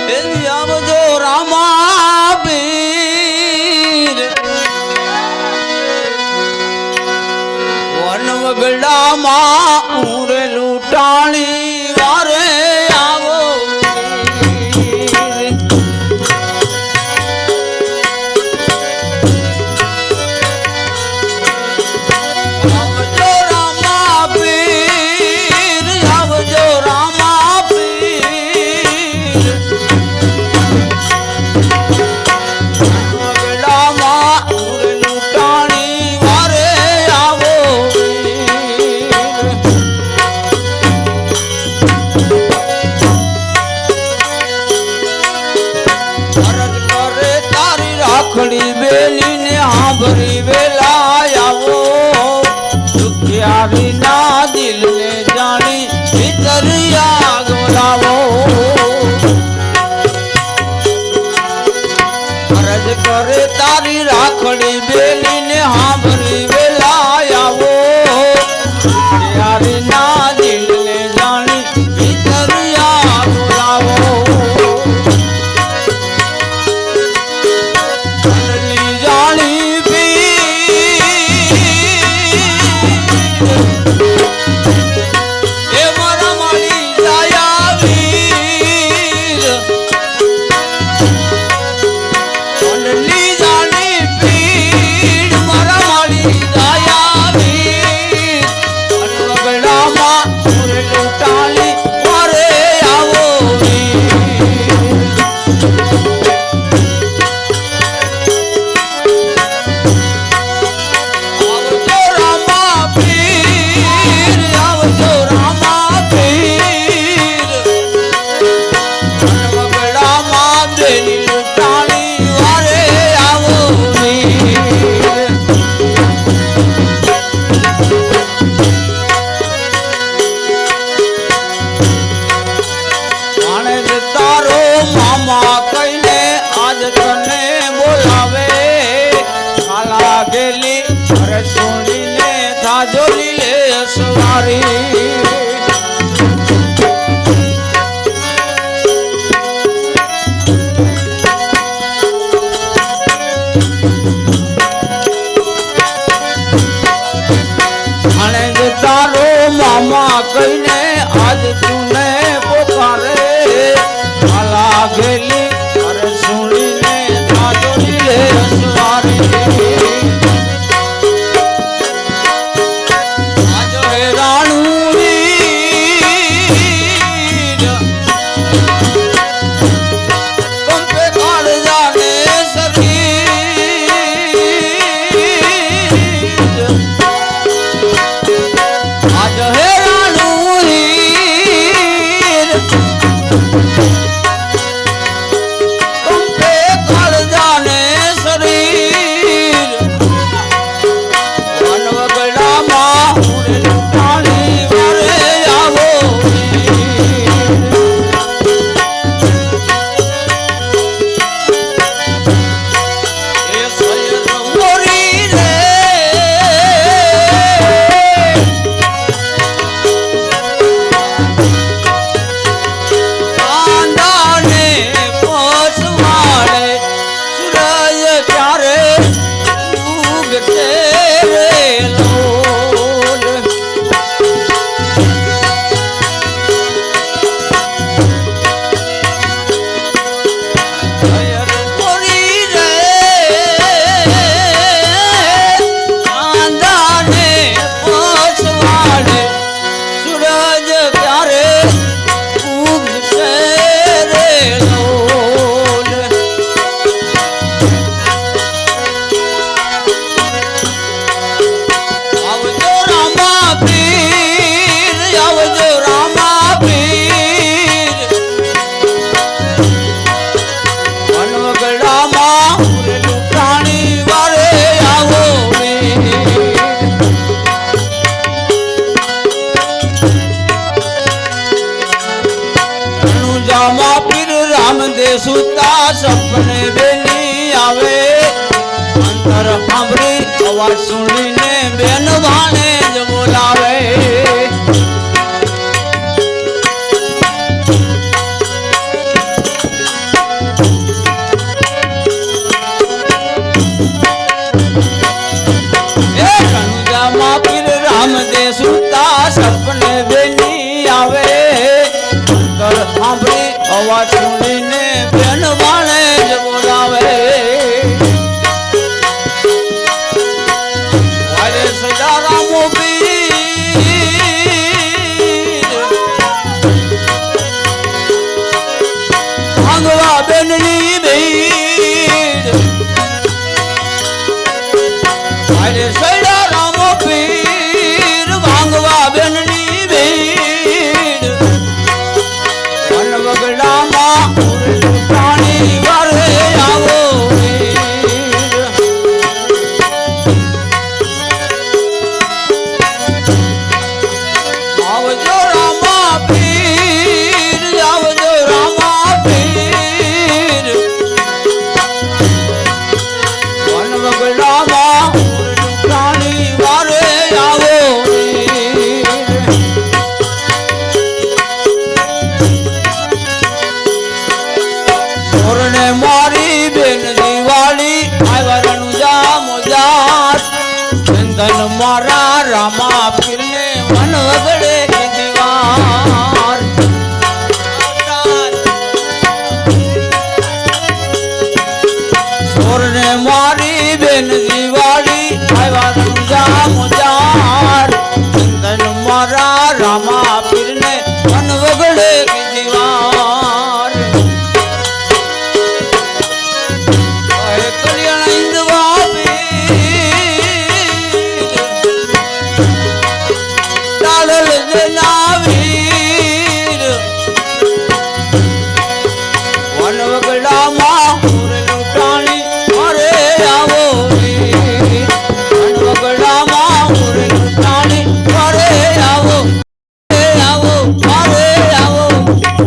આવજો રામા પીર વન વગડામાં ઉરે લૂંટાણી વારે આવો આવજો રામા પીર આવજો રામા પીર વગડામાં ઉરે લૂંટાણી વારે આવો રાખડી બેલી ને હાંભરી વેલા આવો દુખિયારી ના દિલ ને જાણી ભીતર આગ લાવો અરજ કરે તારી રાખડી બેલી ને હાંભરી વેલા આવો દુખિયારી ના દિલ ને જાણી ભીતર આગ લાવો જોલી લે સવારી અને તારો મામા કહીને આજ તુને પોકારે માલા ગેલી અરે સુણીને જોલી લે સવારી સુતા સપને બેની આવે અંતર સાંભળી અવાજ સુણીને બેન ભાણે જ બોલાવે અવાજ સુણીને બેન વાળે જ બોલાવે વારે સદારામો પીર ભાંગવા બેનની ભીડ વારે સદારામો પીર ભાંગવા બેનની ભીડ વન વગડામાં પાણી વારે આવો આવજો રામા પીર આવજો રામા પીર વન વગડામાં પ્રાણી વારે આવો સોરને મારી બેન દિવાળી આવ્યા રણુજા મોજાર ચંદન મારા રામા